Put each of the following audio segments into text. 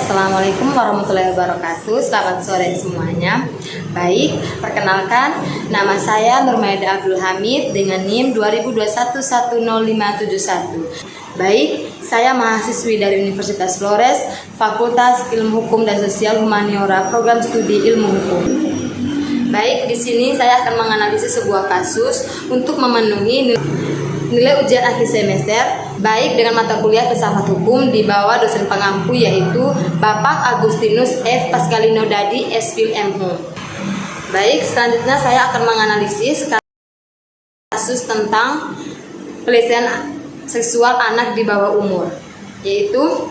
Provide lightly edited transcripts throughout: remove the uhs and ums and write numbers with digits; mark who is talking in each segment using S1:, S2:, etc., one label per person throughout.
S1: Assalamualaikum warahmatullahi wabarakatuh. Selamat sore semuanya. Baik, perkenalkan, nama saya Nurmaida Abdul Hamid dengan NIM 2021100571. Baik, saya mahasiswi dari Universitas Flores, Fakultas Ilmu Hukum dan Sosial Humaniora, Program Studi Ilmu Hukum. Baik, di sini saya akan menganalisis sebuah kasus untuk memenuhi nilai ujian akhir semester, baik dengan mata kuliah filsafat hukum di bawah dosen pengampu yaitu Bapak Agustinus F. Pascalino Dadi, S.Phil M.Hu. Baik, selanjutnya saya akan menganalisis kasus tentang pelecehan seksual anak di bawah umur, yaitu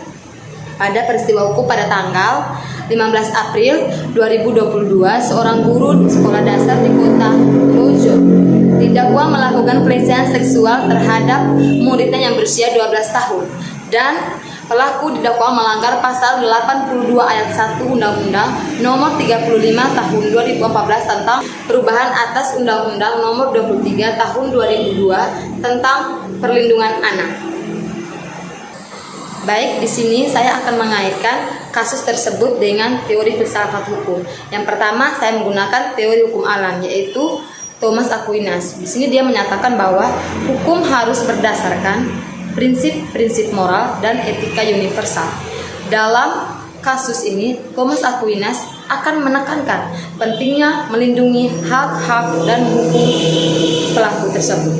S1: pada peristiwa hukum pada tanggal 15 April 2022, seorang guru sekolah dasar di kota Lojo didakwa melakukan pelecehan seksual terhadap muridnya yang berusia 12 tahun dan pelaku didakwa melanggar pasal 82 ayat 1 Undang-Undang Nomor 35 Tahun 2014 tentang perubahan atas Undang-Undang Nomor 23 Tahun 2002 tentang perlindungan anak. Baik, di sini saya akan mengaitkan kasus tersebut dengan teori filsafat hukum. Yang pertama, saya menggunakan teori hukum alam, yaitu Thomas Aquinas. Di sini dia menyatakan bahwa hukum harus berdasarkan prinsip-prinsip moral dan etika universal. Dalam kasus ini, Thomas Aquinas akan menekankan pentingnya melindungi hak-hak dan hukum pelaku tersebut.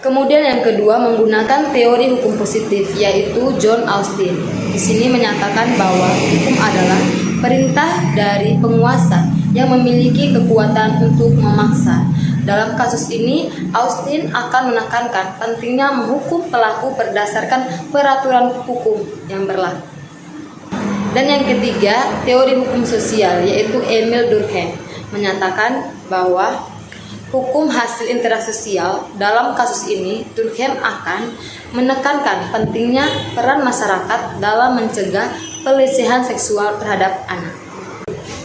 S1: Kemudian yang kedua, menggunakan teori hukum positif, yaitu John Austin. Di sini menyatakan bahwa hukum adalah perintah dari penguasa yang memiliki kekuatan untuk memaksa. Dalam kasus ini, Austin akan menekankan pentingnya menghukum pelaku berdasarkan peraturan hukum yang berlaku. Dan yang ketiga, teori hukum sosial, yaitu Emil Durkheim, menyatakan bahwa hukum hasil interaksi sosial. Dalam kasus ini, Durkheim akan menekankan pentingnya peran masyarakat dalam mencegah pelecehan seksual terhadap anak.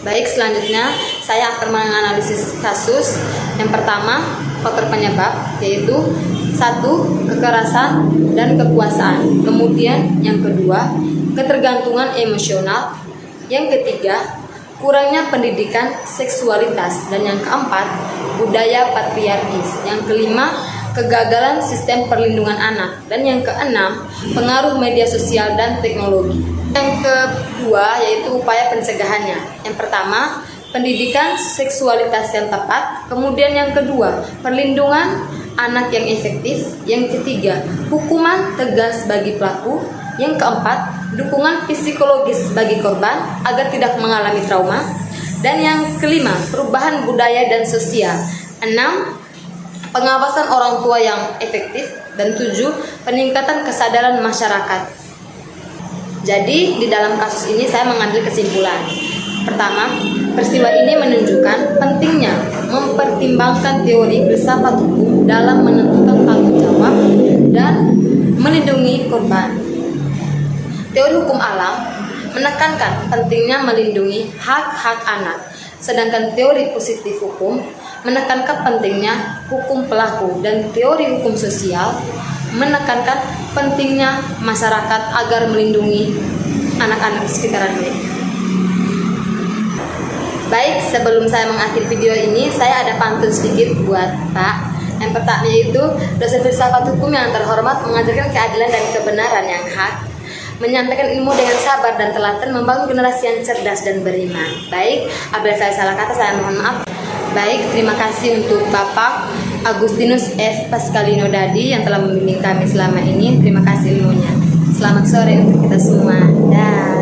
S1: Baik, selanjutnya saya akan menganalisis kasus. Yang pertama, faktor penyebab, yaitu 1. Kekerasan dan kekuasaan. Kemudian yang kedua, ketergantungan emosional. Yang ketiga, kurangnya pendidikan seksualitas. Dan yang keempat, budaya patriarkis. Yang kelima, kegagalan sistem perlindungan anak. Dan yang keenam, pengaruh media sosial dan teknologi. Yang kedua, yaitu upaya pencegahannya. Yang pertama, pendidikan seksualitas yang tepat. Kemudian yang kedua, perlindungan anak yang efektif. Yang ketiga, hukuman tegas bagi pelaku. Yang keempat, dukungan psikologis bagi korban agar tidak mengalami trauma. Dan yang kelima, perubahan budaya dan sosial. 6. Pengawasan orang tua yang efektif. Dan 7. Peningkatan kesadaran masyarakat. Jadi, di dalam kasus ini saya mengambil kesimpulan. Pertama, peristiwa ini menunjukkan pentingnya mempertimbangkan teori filsafat hukum dalam menentukan tanggung jawab dan melindungi korban. Teori hukum alam menekankan pentingnya melindungi hak-hak anak, sedangkan teori positif hukum menekankan pentingnya hukum pelaku, dan teori hukum sosial menekankan pentingnya masyarakat agar melindungi anak-anak di sekitaran mereka. Baik, sebelum saya mengakhiri video ini, saya ada pantun sedikit buat Pak. Yang pertama yaitu, dosen filsafat hukum yang terhormat mengajarkan keadilan dan kebenaran yang hak, menyampaikan ilmu dengan sabar dan telaten, membangun generasi yang cerdas dan beriman. Baik, apabila saya salah kata, saya mohon maaf. Baik, terima kasih untuk Bapak Agustinus F. Pascalino Dadi yang telah membimbing kami selama ini. Terima kasih ilmunya. Selamat sore untuk kita semua. Dah.